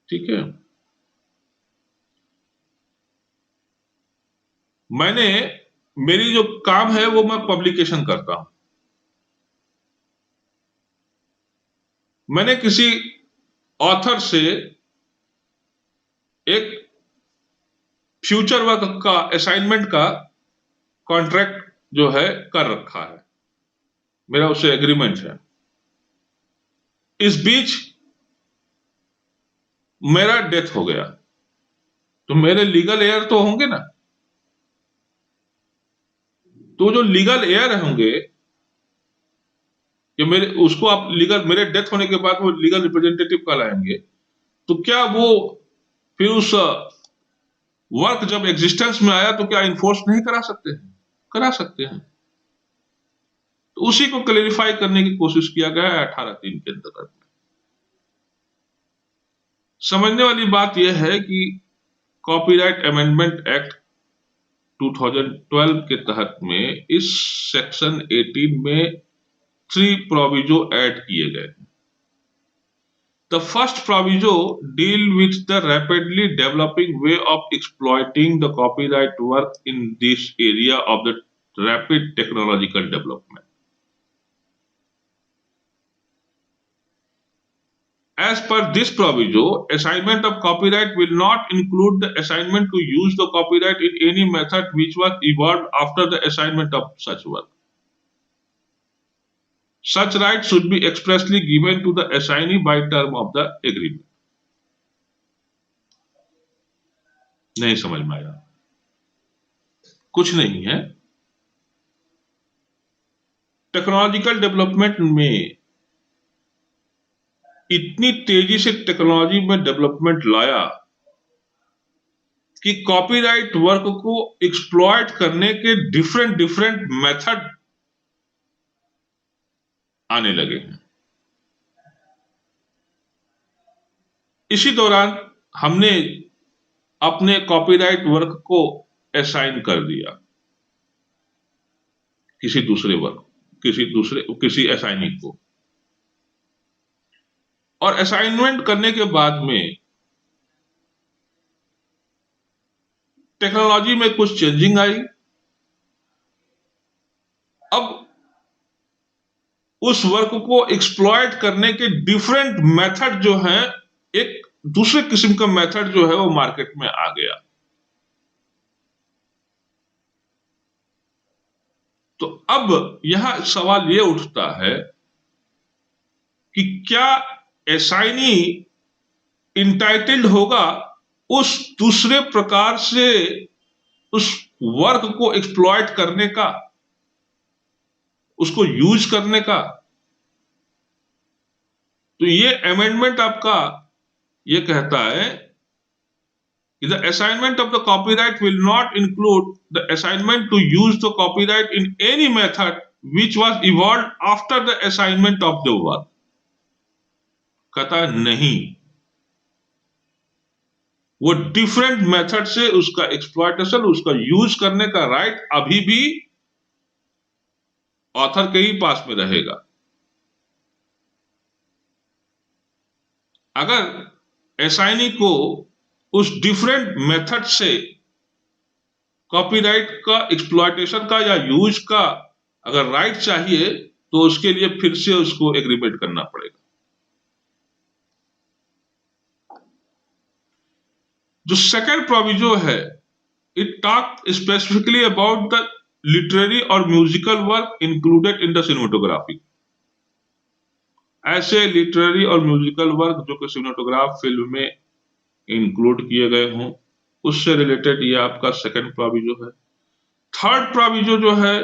ठीक है। मैंने, मेरी जो काम है वो मैं पब्लिकेशन करता हूं। मैंने किसी ऑथर से एक फ्यूचर वर्क का असाइनमेंट का कॉन्ट्रैक्ट जो है कर रखा है, मेरा उससे एग्रीमेंट है। इस बीच मेरा डेथ हो गया तो मेरे लीगल एयर तो होंगे ना। तो जो लीगल एयर होंगे, कि मेरे उसको आप लीगल, मेरे डेथ होने के बाद वो लीगल रिप्रेजेंटेटिव कहलाएंगे, तो क्या वो फिर उस वर्क जब एग्जिस्टेंस में आया तो क्या इन्फोर्स नहीं करा सकते हैं? करा सकते हैं। तो उसी को क्लेरिफाई करने की कोशिश किया गया है 18(3) के अंतर्गत। समझने वाली बात यह है कि कॉपीराइट अमेंडमेंट एक्ट 2012 के तहत में इस सेक्शन 18 में 3 प्रोविजो ऐड किए गए। The first proviso deal with the rapidly developing way of exploiting the copyright work in this area of the rapid technological development. As per this proviso, assignment of copyright will not include the assignment to use the copyright in any method which was evolved after the assignment of such work. Such right should be expressly given to the assignee by term of the agreement. नहीं समझ में आया? कुछ नहीं है। Technological development में इतनी तेजी से टेक्नोलॉजी में डेवलपमेंट लाया कि कॉपीराइट वर्क को एक्सप्लॉइट करने के डिफरेंट मेथड आने लगे हैं। इसी दौरान हमने अपने कॉपीराइट वर्क को असाइन कर दिया किसी दूसरे वर्क, किसी असाइनी को, और असाइनमेंट करने के बाद में टेक्नोलॉजी में कुछ चेंजिंग आई। अब उस वर्क को एक्सप्लॉइट करने के डिफरेंट मेथड जो हैं, एक दूसरे किस्म का मेथड जो है वो मार्केट में आ गया। तो अब यहां सवाल ये उठता है कि क्या असाइनी इंटाइटल्ड होगा उस दूसरे प्रकार से उस वर्क को एक्सप्लॉइट करने का, उसको यूज करने का? तो ये अमेंडमेंट आपका ये कहता है कि the assignment of the copyright will not include the assignment to use the copyright in any method which was evolved after the assignment of the work. कहता है नहीं, वो डिफरेंट मेथड से उसका एक्सप्लॉइटेशन, उसका यूज करने का राइट अभी भी ऑथर के ही पास में रहेगा। अगर असाइनी को उस डिफरेंट मेथड से कॉपीराइट का, एक्सप्लॉइटेशन का या यूज का अगर राइट चाहिए तो उसके लिए फिर से उसको एग्रीमेंट करना पड़ेगा। जो सेकंड प्रोविजो है, it talk specifically about the literary और musical work included in the cinematography. ऐसे लिटरेरी और म्यूजिकल वर्क जो कि सिनेमेटोग्राफ फिल्म में इंक्लूड किए गए हों, उससे रिलेटेड ये आपका सेकंड प्रोविजो है। थर्ड प्रोविजो जो है,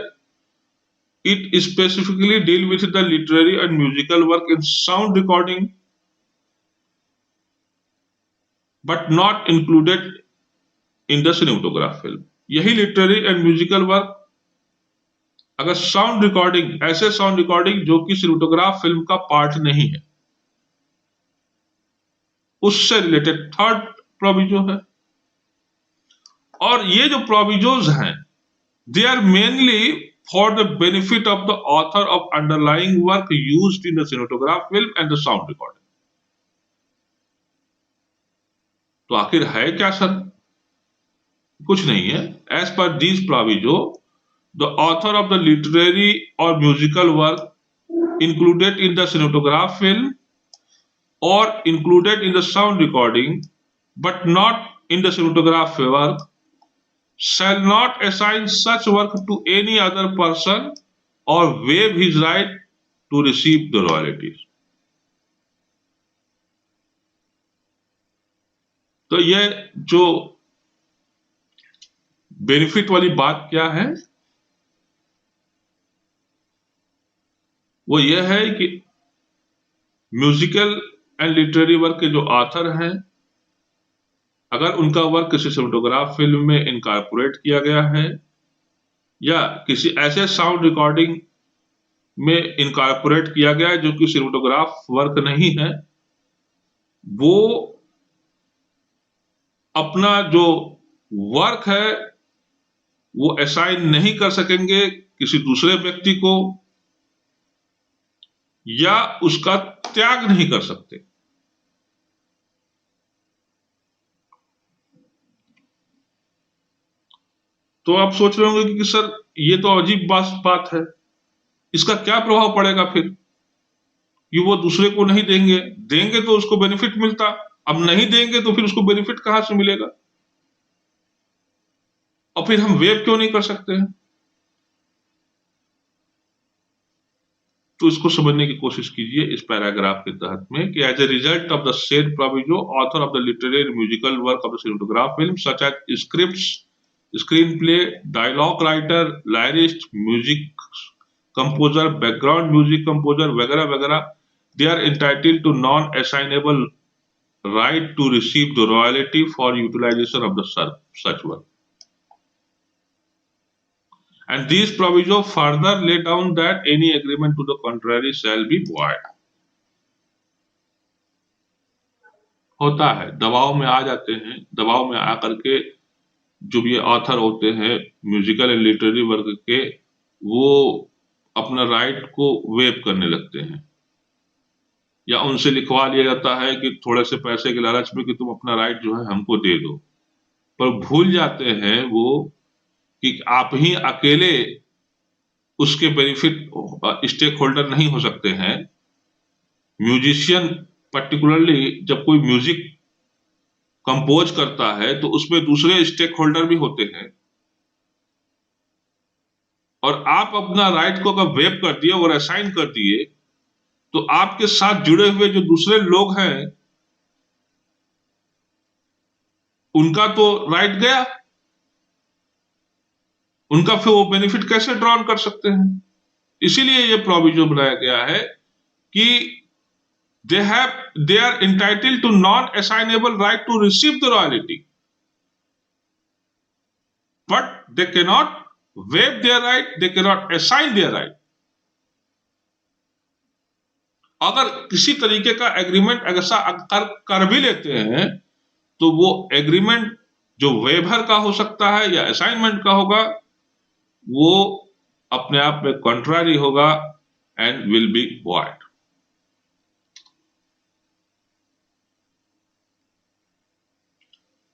It specifically deal with the literary and musical work in sound recording, but not included in the cinematograph film. यही लिटरेरी एंड म्यूजिकल वर्क अगर साउंड रिकॉर्डिंग, ऐसे साउंड रिकॉर्डिंग जो कि cinematograph film का part नहीं है, उससे रिलेटेड थर्ड प्रोविजो है। और ये जो प्रोविजोज हैं, they are mainly for the benefit of the author of underlying work used in the cinematograph film and the sound recording. तो आखिर है क्या सर? कुछ नहीं है। As per this proviso, the author of the literary और musical work included in the cinematograph film or included in the sound recording but not in the cinematograph work shall not assign such work to any other person or waive his right to receive the royalties। तो ये जो benefit वाली बात क्या है, वो ये है कि म्यूजिकल एंड लिटरेरी वर्क के जो ऑथर हैं, अगर उनका वर्क किसी सिनेमेटोग्राफ फिल्म में इनकॉर्पोरेट किया गया है या किसी ऐसे साउंड रिकॉर्डिंग में इनकॉर्पोरेट किया गया है जो कि सिनेमेटोग्राफ वर्क नहीं है, वो अपना जो वर्क है वो असाइन नहीं कर सकेंगे किसी दूसरे व्यक्ति को, या उसका त्याग नहीं कर सकते। तो आप सोच रहे होंगे कि सर ये तो अजीब बात है, इसका क्या प्रभाव पड़ेगा फिर कि वो दूसरे को नहीं देंगे, देंगे तो उसको बेनिफिट मिलता, अब नहीं देंगे तो फिर उसको बेनिफिट कहां से मिलेगा, और फिर हम वेव क्यों नहीं कर सकते हैं? तो इसको समझने की कोशिश कीजिए इस पैराग्राफ के तहत में कि as a result of the said proviso, author of the literary musical work of the cinematograph film such as scripts, screen play, dialogue writer, lyricist, music composer, background music composer वगैरह वगैरह, they are entitled to non assignable right to receive the royalty for utilisation of the such work. And these proviso further lay down that any agreement to the contrary shall be void। होता है, दबाव में आ जाते हैं, दबाव में आकर के जो भी ऑथर होते हैं म्यूजिकल एंड लिटरेरी वर्क के, वो अपना राइट को वेव करने लगते हैं, या उनसे लिखवा लिया जाता है कि थोड़े से पैसे के लालच में कि तुम अपना राइट जो है हमको दे दो, पर भूल जाते हैं वो कि आप ही अकेले उसके बेनिफिट स्टेक होल्डर नहीं हो सकते हैं। म्यूजिशियन पर्टिकुलरली जब कोई म्यूजिक कंपोज करता है तो उसमें दूसरे स्टेक होल्डर भी होते हैं, और आप अपना राइट को अगर वेव कर दिए और असाइन कर दिए तो आपके साथ जुड़े हुए जो दूसरे लोग हैं उनका तो राइट गया, उनका फिर वो बेनिफिट कैसे ड्रॉन कर सकते हैं? इसीलिए ये प्रोविजो बनाया गया है कि they are entitled to non-assignable right to receive the royalty, but they cannot waive their right, they cannot assign their right। अगर किसी तरीके का एग्रीमेंट ऐसा कर भी लेते हैं तो वो एग्रीमेंट जो वेवर का हो सकता है या असाइनमेंट का होगा, वो अपने आप में कॉन्ट्रारी होगा and will be void.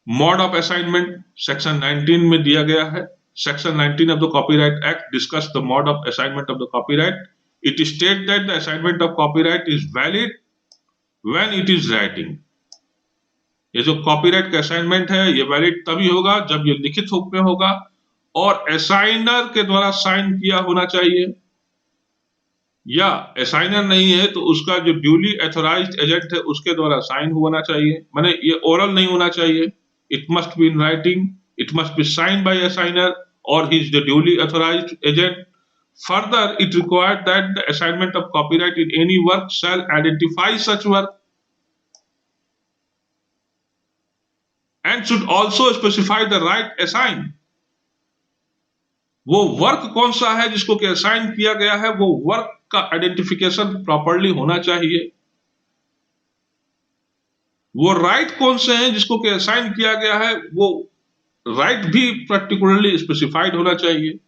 Mode of assignment section 19 में दिया गया है। Section 19 of the copyright act discuss the mode of assignment of the copyright. It state that the assignment of copyright is valid when it is writing. ये जो copyright का assignment है ये valid तभी होगा जब ये लिखित रूप में होगा और असाइनर के द्वारा साइन किया होना चाहिए, या असाइनर नहीं है तो उसका जो ड्यूली ऑथराइज्ड एजेंट है उसके द्वारा साइन होना चाहिए। माने ये ओरल नहीं होना चाहिए, it must be in writing, it must be sign by assignor or he is the duly authorised agent, Further, it required that the assignment of copyright in any work shall identify such work and should also specify the right assigned. वो work कौन सा है जिसको कि assign किया गया है, वो वर्क का आइडेंटिफिकेशन प्रॉपर्ली होना चाहिए। वो राइट कौन से हैं जिसको कि असाइन किया गया है, वो राइट भी पर्टिकुलरली स्पेसिफाइड होना चाहिए।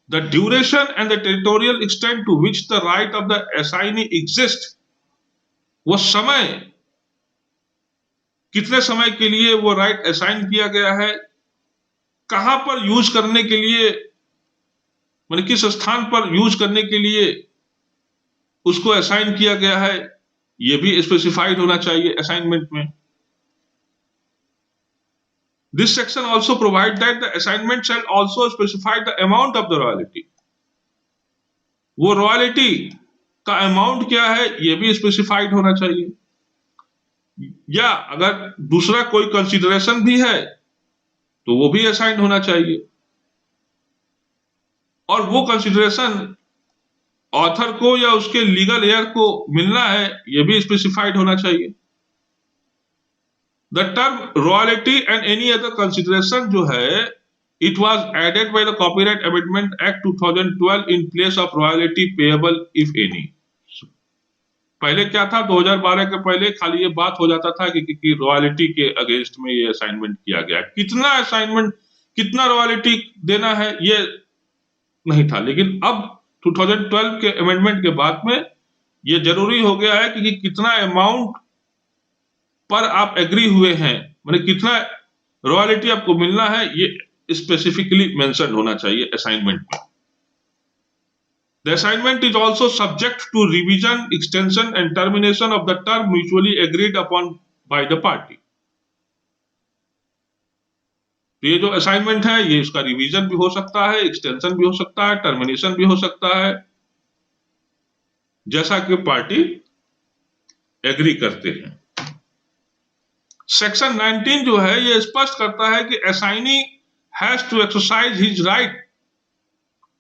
The duration and the territorial extent to which the right of the assignee exists, वो समय, कितने समय के लिए वो राइट असाइन किया गया है, कहां पर यूज करने के लिए, मतलब किस स्थान पर यूज करने के लिए उसको असाइन किया गया है, ये भी स्पेसिफाइड होना चाहिए असाइनमेंट में। This section also provides that the assignment shall also specify the amount of the royalty. वो रॉयल्टी का अमाउंट क्या है ये भी स्पेसिफाइड होना चाहिए, या अगर दूसरा कोई कंसीडरेशन भी है तो वो भी असाइन होना चाहिए, और वो कंसीडरेशन ऑथर को या उसके लीगल एयर को मिलना है ये भी स्पेसिफाइड होना चाहिए। The term royalty and any other consideration जो है, it was added by the Copyright Amendment Act 2012 in place of royalty payable if any. पहले क्या था, 2012 के पहले खाली ये बात हो जाता था कि रॉयल्टी के अगेंस्ट में ये असाइनमेंट किया गया, कितना असाइनमेंट, कितना रॉयल्टी देना है ये नहीं था। लेकिन अब 2012 के अमेंडमेंट के बाद में ये जरूरी हो गया है कि कितना अमाउंट पर आप एग्री हुए हैं, मतलब कितना रॉयल्टी आपको मिलना है, ये स्पेसिफिकली मेंशन होना चाहिए असाइनमेंट में। The assignment is also subject to revision, extension and termination of the term mutually agreed upon by the party. तो ये जो असाइनमेंट है ये इसका रिवीजन भी हो सकता है, एक्सटेंशन भी हो सकता है, टर्मिनेशन भी हो सकता है, जैसा कि पार्टी एग्री करते हैं। सेक्शन 19 जो है ये स्पष्ट करता है कि assignee has to exercise his right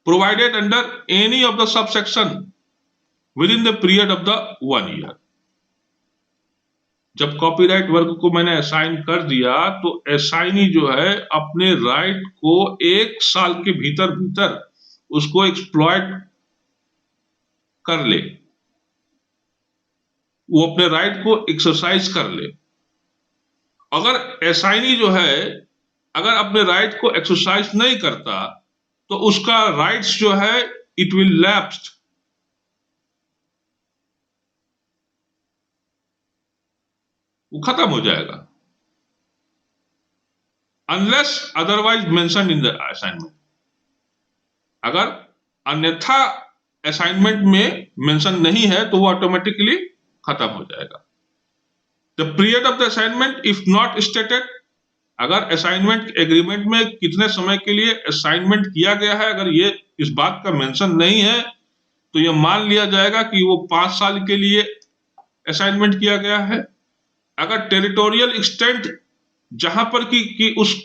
provided under any of the subsection within the period of the 1 year. जब कॉपीराइट वर्क को मैंने असाइन कर दिया तो असाइनी जो है अपने राइट को 1 साल के भीतर भीतर उसको एक्सप्लॉइट कर ले, वो अपने राइट को एक्सरसाइज कर ले। अगर असाइनी जो है अगर अपने राइट को एक्सरसाइज नहीं करता तो उसका राइट्स जो है इट विल लैप्स्ड, वो खत्म हो जाएगा, unless otherwise mention in the assignment. अगर अन्यथा असाइनमेंट में मेंशन नहीं है तो वो ऑटोमेटिकली खत्म हो जाएगा। The period of the assignment if not stated, अगर असाइनमेंट एग्रीमेंट में कितने समय के लिए असाइनमेंट किया गया है, अगर ये इस बात का मेंशन नहीं है तो ये मान लिया जाएगा कि वो 5 साल के लिए असाइनमेंट किया गया है। अगर टेरिटोरियल एक्सटेंट जहां पर कि उस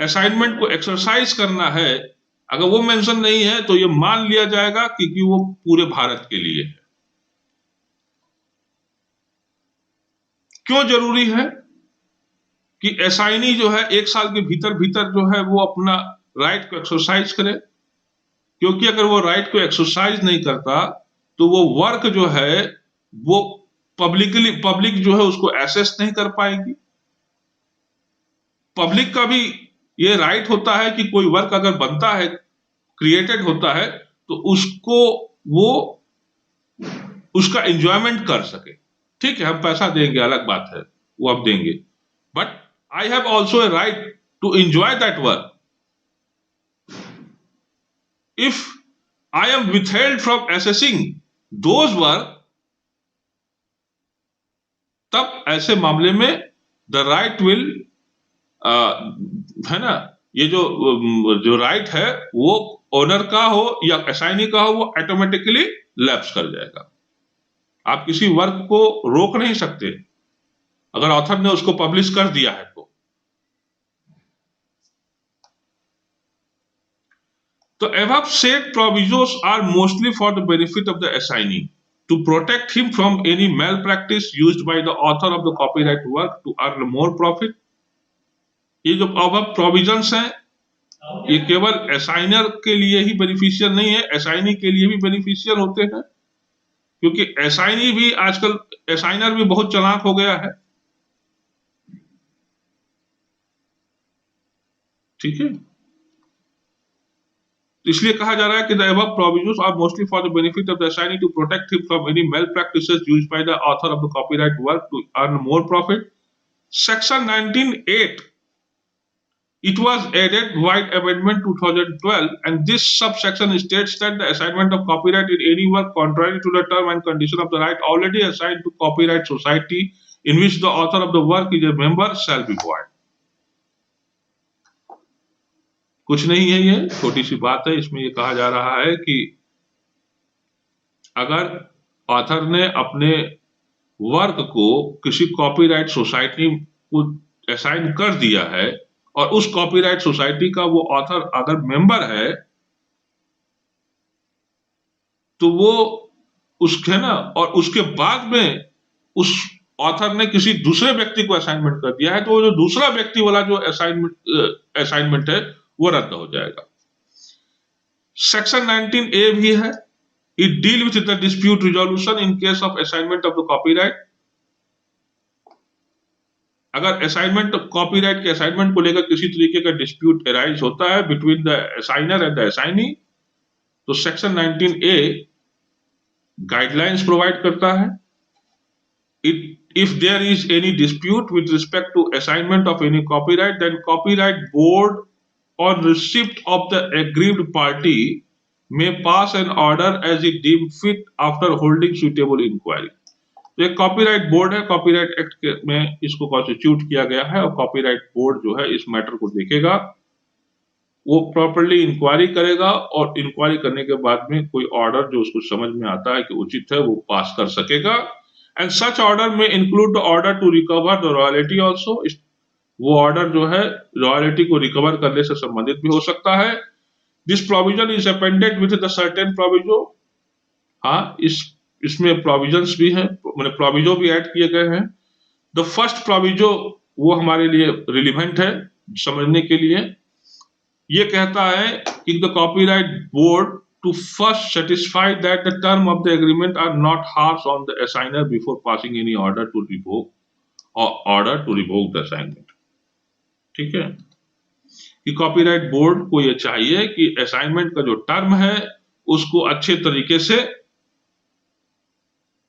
असाइनमेंट को एक्सरसाइज करना है अगर वो मेंशन नहीं है तो ये मान लिया जाएगा कि वो पूरे भारत के लिए है। क्यों जरूरी है कि असाइनी जो है 1 साल के भीतर भीतर जो है वो अपना राइट को एक्सरसाइज करे? क्योंकि अगर वो राइट को एक्सरसाइज नहीं करता तो वो वर्क जो है वो पब्लिक जो है उसको एक्सेस नहीं कर पाएगी। पब्लिक का भी ये राइट होता है कि कोई वर्क अगर बनता है, क्रिएटेड होता है, तो उसको वो उसका एंजॉयमेंट कर सके। ठीक है, हम पैसा देंगे, अलग बात है, वो आप देंगे, but I have also a right to enjoy that work. If I am withheld from accessing those work, तब ऐसे मामले में द राइट विल, है ना, ये जो राइट है वो ओनर का हो या असाइनी का हो, वो ऑटोमेटिकली लैप्स कर जाएगा। आप किसी वर्क को रोक नहीं सकते अगर ऑथर ने उसको पब्लिश कर दिया है तो। The above said provisos are mostly for the benefit of the assignee to protect him from any malpractice used by the author of the copyright work to earn more profit. ये जो above provisions हैं ये केवल असाइनर के लिए ही beneficial नहीं है, assignee के लिए भी बेनिफिशियल होते हैं, क्योंकि असाइनी भी आजकल असाइनर भी बहुत चालाक हो गया है। ठीक है, इसलिए कहा जा रहा है कि the above provisions are mostly for the benefit of the assignee to protect him from any malpractices used by the author of the copyright work to earn more profit. Section 19(8) it was added by amendment 2012, and this subsection states that the assignment of copyright in any work contrary to the term and condition of the right already assigned to copyright society in which the author of the work is a member shall be void. कुछ नहीं है, ये छोटी सी बात है। इसमें ये कहा जा रहा है कि अगर ऑथर ने अपने वर्क को किसी कॉपीराइट सोसाइटी को असाइन कर दिया है और उस कॉपीराइट सोसाइटी का वो ऑथर अगर मेंबर है तो वो उसके ना, और उसके बाद में उस ऑथर ने किसी दूसरे व्यक्ति को असाइनमेंट कर दिया है तो वो जो दूसरा व्यक्ति वाला जो असाइनमेंट है वो रद्द हो जाएगा। सेक्शन 19(a) भी है, it deal with the dispute resolution in case of assignment of the copyright. अगर असाइनमेंट कॉपीराइट के असाइनमेंट को लेकर किसी तरीके का डिस्प्यूट अराइज होता है between the assignor and the assignee, तो सेक्शन 19(a) गाइडलाइंस प्रोवाइड करता है। If there is any dispute with respect to assignment of any copyright, then copyright board on receipt of the aggrieved party may pass an order as it deem fit after holding suitable inquiry. तो एक copyright board है, copyright act में इसको constitute किया गया है और copyright board जो है इस मैटर को देखेगा, वो प्रॉपर्ली इंक्वायरी करेगा और इंक्वायरी करने के बाद में कोई ऑर्डर जो उसको समझ में आता है कि उचित है वो पास कर सकेगा। एंड सच ऑर्डर में include the order to recover the royalty also. वो ऑर्डर जो है रॉयल्टी को रिकवर करने से संबंधित भी हो सकता है। This provision is appended with the certain proviso. हाँ, इसमें प्रोविजंस भी हैं, मैंने प्रोविजो भी ऐड किए गए हैं। द फर्स्ट प्रोविजो वो हमारे लिए रिलेवेंट है समझने के लिए। ये कहता है कि the copyright board to first satisfy that the term of the agreement are not harsh on the assigner before passing any order to revoke or order to revoke the assignment. ठीक है, कि कॉपीराइट बोर्ड को ये चाहिए कि assignment का जो term है उसको अच्छे तरीके से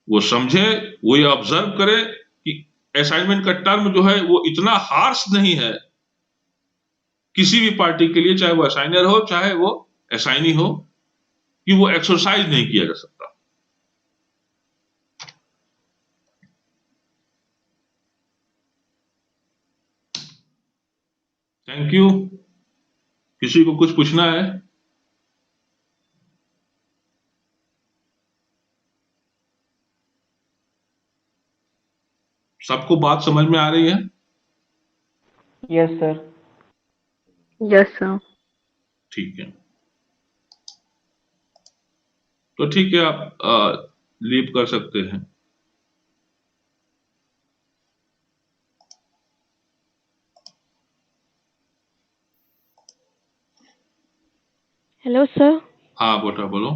वो समझे, वो ये ऑब्जर्व करे कि असाइनमेंट का टर्म जो है वो इतना हार्श नहीं है किसी भी पार्टी के लिए, चाहे वो असाइनर हो चाहे वो असाइनी हो, कि वो एक्सरसाइज नहीं किया जा सकता। Thank you. किसी को कुछ पूछना है? सबको बात समझ में आ रही है? Yes sir. Yes sir. ठीक है, तो ठीक है, आप लीव कर सकते हैं। Hello sir. हाँ बेटा बोलो।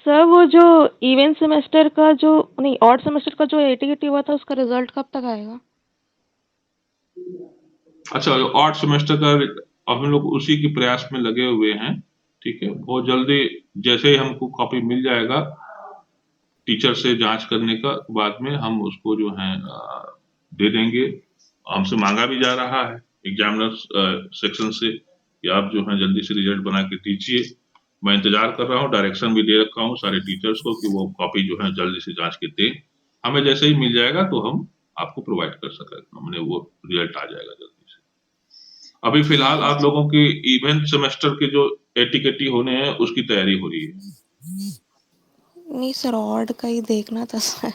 सर वो जो इवेंट सेमेस्टर का जो नहीं ऑड सेमेस्टर का जो एटीटी हुआ था उसका रिजल्ट कब तक आएगा? अच्छा, ऑड सेमेस्टर का अब हम लोग उसी के प्रयास में लगे हुए हैं। ठीक है, बहुत जल्दी जैसे ही हमको कॉपी मिल जाएगा टीचर से जांच करने का बाद में हम उसको जो है दे देंगे। हमसे मांगा भी जा रहा है एग्जामिनर सेक्शन से कि आप जो है जल्दी से रिजल्ट बना के दीजिए। मैं इंतजार कर रहा हूँ, डायरेक्शन भी दे रखा हूँ सारे टीचर्स को कि वो कॉपी जो है जल्दी से जांच के दें। हमें जैसे ही मिल जाएगा तो हम आपको प्रोवाइड कर सकेंगे, हमने वो रिजल्ट आ जाएगा जल्दी से। अभी फिलहाल आप लोगों की इवेंट सेमेस्टर के जो एटीकेटी होने हैं उसकी तैयारी हो रही है। नहीं सर, ऑड का ही देखना था सर।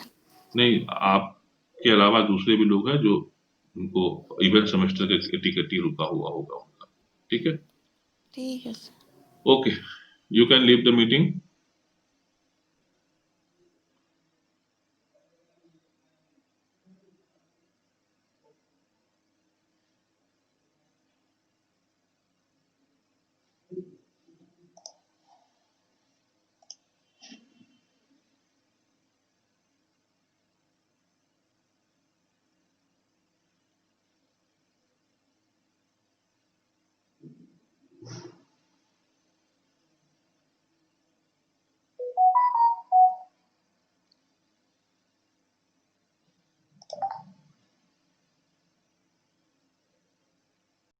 नहीं, आपके अलावा दूसरे भी लोग हैं जो उनको इवेंट सेमेस्टर के एटीकेटी रुका हुआ होगा उनका। ठीक है, ठीक है sir. Okay, you can leave the meeting.